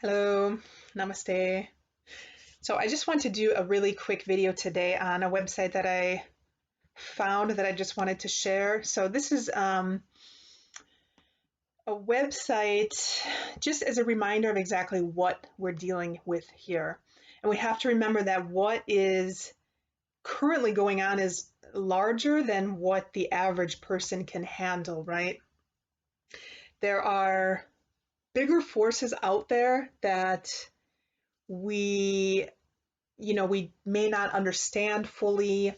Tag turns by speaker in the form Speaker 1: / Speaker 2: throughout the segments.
Speaker 1: Hello, namaste. So I just want to do a really quick video today on a website that I found that I just wanted to share. So this is a website just as a reminder of exactly what we're dealing with here. And we have to remember that what is currently going on is larger than what the average person can handle, right? There are bigger forces out there that we we may not understand fully.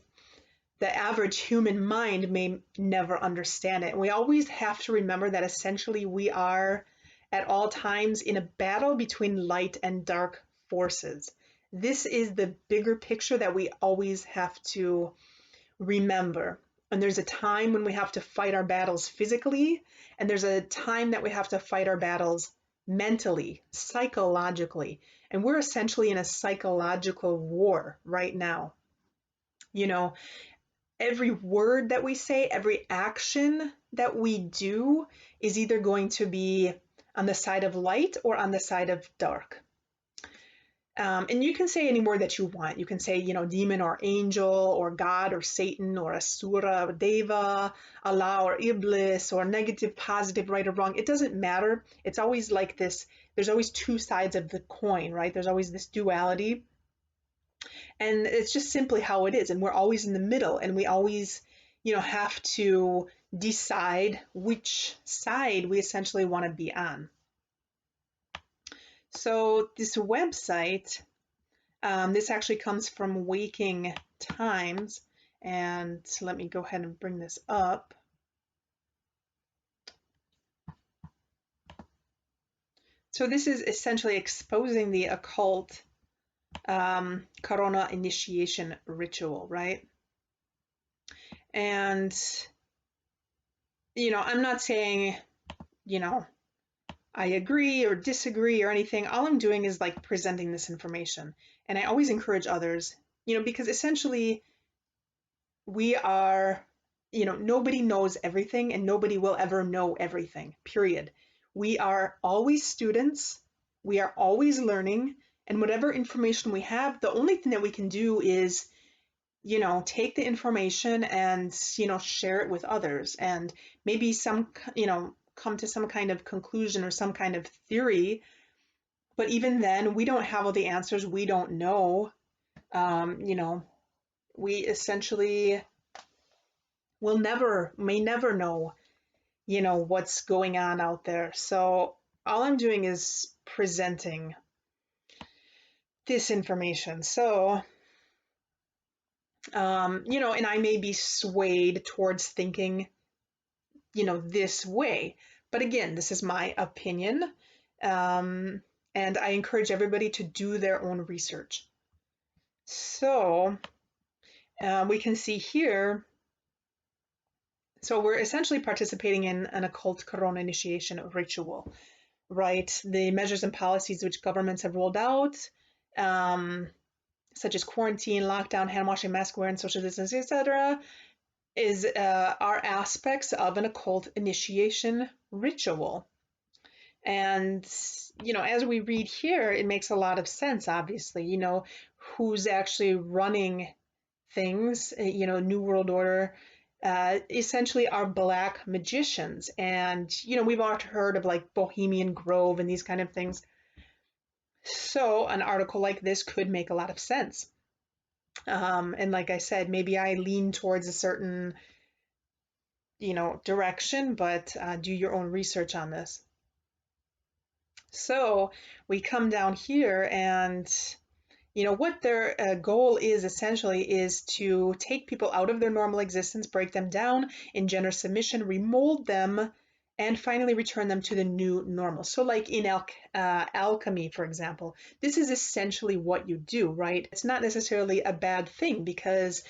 Speaker 1: The average human mind may never understand it. And we always have to remember that essentially we are at all times in a battle between light and dark forces. This is the bigger picture that we always have to remember. And there's a time when we have to fight our battles physically, and there's a time that we have to fight our battles mentally, psychologically. And we're essentially in a psychological war right now. You know, every word that we say, every action that we do is either going to be on the side of light or on the side of dark. And you can say any word that you want. You can say, demon or angel or God or Satan or Asura or Deva, Allah or Iblis or negative, positive, right or wrong. It doesn't matter. It's always like this. There's always two sides of the coin, right? There's always this duality. And it's just simply how it is. And we're always in the middle. And we always, have to decide which side we essentially want to be on. So this website, this actually comes from Waking Times, and let me go ahead and bring this up. So this is essentially exposing the occult Corona initiation ritual, right? And, I'm not saying, I agree or disagree or anything. All I'm doing is like presenting this information. And I always encourage others, because essentially we are, nobody knows everything and nobody will ever know everything, period. We are always students. We are always learning. And whatever information we have, the only thing that we can do is, take the information and, share it with others and maybe come to some kind of conclusion or some kind of theory. But even then, we don't have all the answers. We don't know. We essentially may never know, what's going on out there. So all I'm doing is presenting this information. So, and I may be swayed towards thinking, this way. But again, this is my opinion. And I encourage everybody to do their own research. So we can see here, so we're essentially participating in an occult Corona initiation ritual, right? The measures and policies which governments have rolled out, such as quarantine, lockdown, hand washing, mask wearing, social distancing, etc., are aspects of an occult initiation ritual. And, as we read here, it makes a lot of sense, obviously, who's actually running things, New World Order, essentially are black magicians. And, we've all heard of like Bohemian Grove and these kind of things. So an article like this could make a lot of sense. And like I said, maybe I lean towards a certain, direction, but do your own research on this. So we come down here and, what their goal is essentially is to take people out of their normal existence, break them down, engender submission, remold them, and finally return them to the new normal. So like in alchemy, for example, this is essentially what you do, right? It's not necessarily a bad thing because,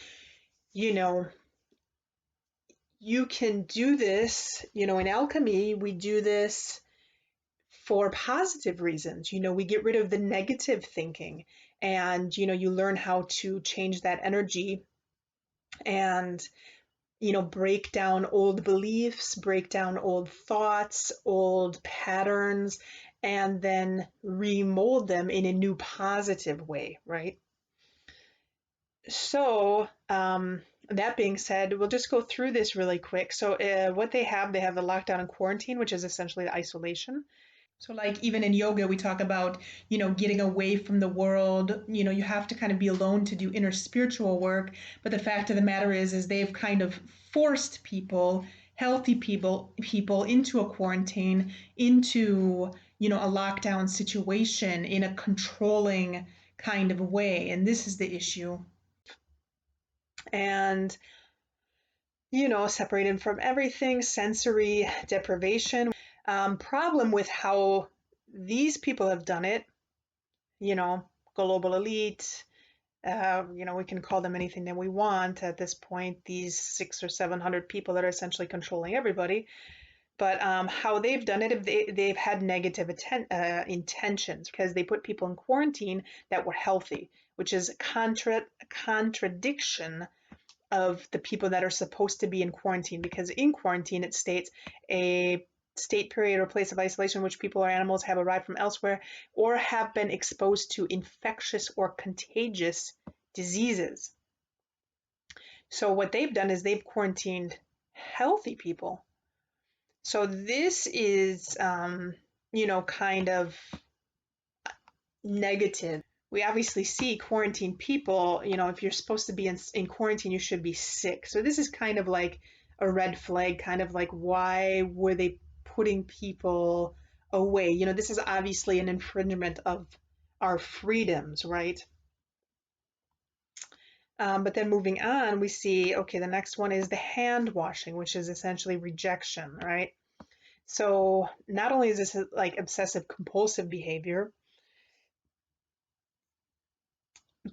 Speaker 1: you can do this, in alchemy, we do this for positive reasons. We get rid of the negative thinking and, you learn how to change that energy and, break down old beliefs, break down old thoughts, old patterns, and then remold them in a new positive way, right? So, that being said, we'll just go through this really quick. So, what they have the lockdown and quarantine, which is essentially the isolation. So, like, even in yoga, we talk about, getting away from the world. You have to kind of be alone to do inner spiritual work. But the fact of the matter is they've kind of forced people, healthy people into a quarantine, into, a lockdown situation in a controlling kind of way. And this is the issue. And, separated from everything, sensory deprivation. Problem with how these people have done it, you know, global elite, we can call them anything that we want at this point, these 600 or 700 people that are essentially controlling everybody. But how they've done it, they've had negative intentions because they put people in quarantine that were healthy, which is contradiction of the people that are supposed to be in quarantine, because in quarantine it states a state, period, or place of isolation in which people or animals have arrived from elsewhere or have been exposed to infectious or contagious diseases. So what they've done is they've quarantined healthy people. So this is, kind of negative. We obviously see quarantined people, if you're supposed to be in quarantine, you should be sick. So this is kind of like a red flag, kind of like, why were they putting people away? This is obviously an infringement of our freedoms, right? But then moving on, we see, okay, the next one is the hand washing, which is essentially rejection, right? So not only is this like obsessive compulsive behavior,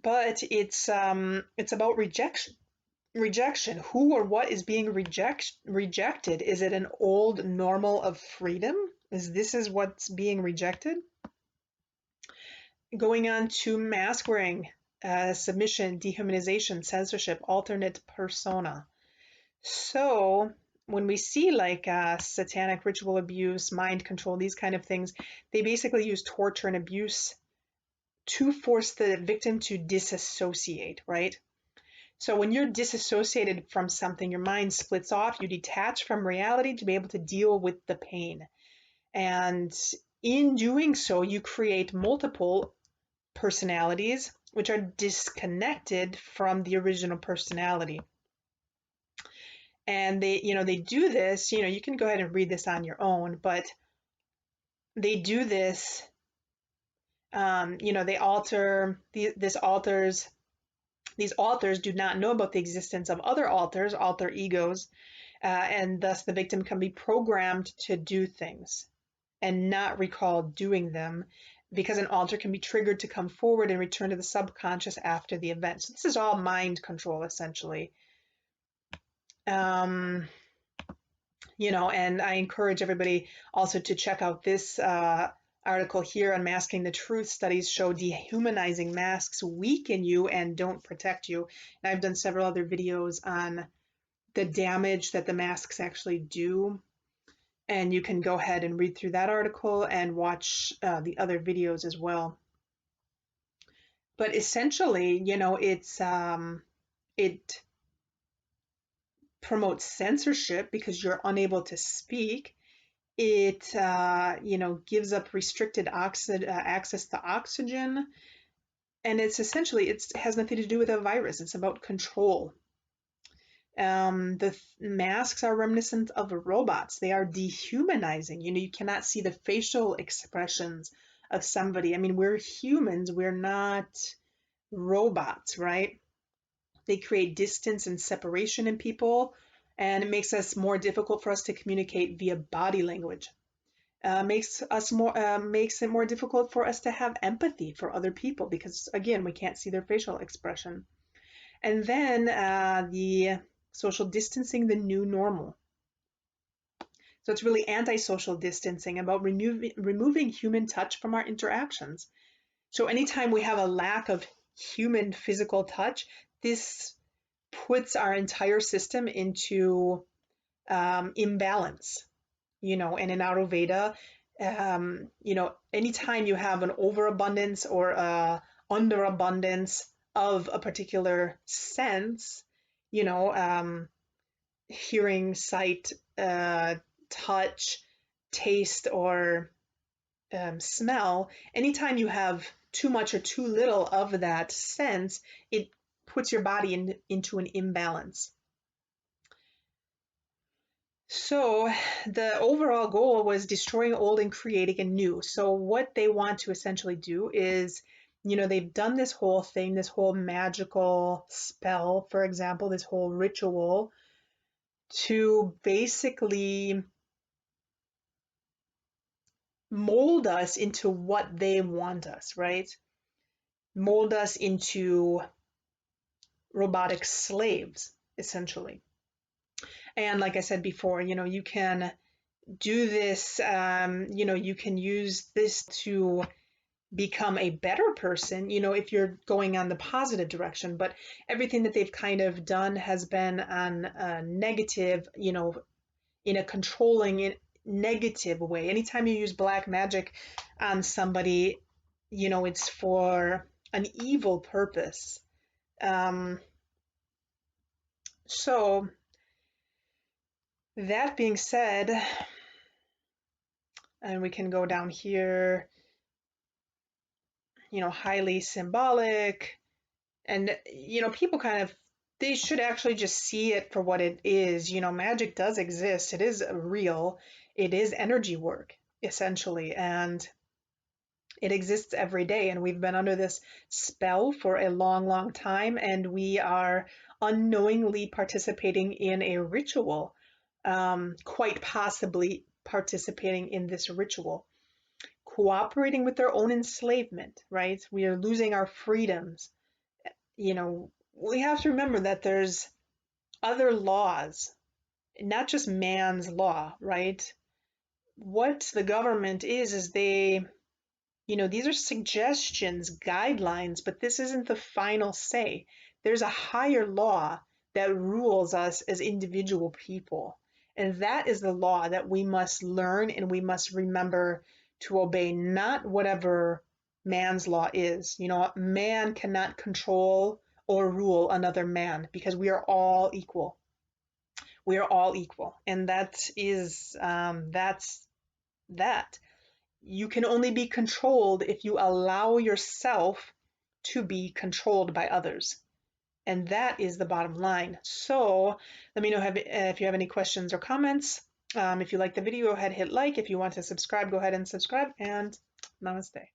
Speaker 1: but it's about rejection. Who or what is being rejected? Is it an old normal of freedom? Is what's being rejected? Going on to mask wearing, submission, dehumanization, censorship, alternate persona. So when we see like satanic ritual abuse, mind control, these kind of things, they basically use torture and abuse to force the victim to disassociate, right? So when you're disassociated from something, your mind splits off, you detach from reality to be able to deal with the pain. And in doing so, you create multiple personalities, which are disconnected from the original personality. And they do this, you can go ahead and read this on your own, but they do this, they alter, these authors do not know about the existence of other authors, alter egos, and thus the victim can be programmed to do things and not recall doing them, because an alter can be triggered to come forward and return to the subconscious after the event. So this is all mind control, essentially. And I encourage everybody also to check out this article here on Masking the Truth. Studies show dehumanizing masks weaken you and don't protect you. And I've done several other videos on the damage that the masks actually do. And you can go ahead and read through that article and watch the other videos as well. But essentially, it promotes censorship because you're unable to speak. It, gives up restricted access to oxygen. And it's essentially, it has nothing to do with a virus. It's about control. The masks are reminiscent of robots. They are dehumanizing. You cannot see the facial expressions of somebody. I mean, we're humans. We're not robots, right? They create distance and separation in people, and it makes us more difficult for us to communicate via body language. Makes it more difficult for us to have empathy for other people because, again, we can't see their facial expression. And then the social distancing, the new normal. So it's really anti-social distancing, about removing human touch from our interactions. So anytime we have a lack of human physical touch, this puts our entire system into imbalance. And in Ayurveda, You know, anytime you have an overabundance or a underabundance of a particular sense, you know, hearing, sight, touch, taste, or smell, anytime you have too much or too little of that sense, it puts your body into an imbalance. So the overall goal was destroying old and creating a new. So what they want to essentially do is, you know, they've done this whole thing, this whole magical spell, for example, this whole ritual to basically mold us into what they want us, right? Mold us into robotic slaves, essentially. And like I said before, you know, you can do this, you know, you can use this to become a better person, you know, if you're going on the positive direction. But everything that they've kind of done has been on a negative, you know, in a controlling, negative way. Anytime you use black magic on somebody, you know, it's for an evil purpose. Um, so that being said, and we can go down here, you know, highly symbolic, and, you know, people kind of, they should actually just see it for what it is. You know, magic does exist. It is real. It is energy work, essentially, and it exists every day. And we've been under this spell for a long, long time, and we are unknowingly participating in a ritual, quite possibly participating in this ritual, cooperating with their own enslavement, right? We are losing our freedoms. You know, we have to remember that there's other laws, not just man's law, right? What the government is they, you know, these are suggestions, guidelines, but this isn't the final say. There's a higher law that rules us as individual people. And that is the law that we must learn and we must remember to obey, not whatever man's law is. You know, man cannot control or rule another man because we are all equal. We are all equal. And that's that. You can only be controlled if you allow yourself to be controlled by others. And that is the bottom line. So let me know if you have any questions or comments. If you like the video, go ahead, hit like. If you want to subscribe, go ahead and subscribe. And namaste.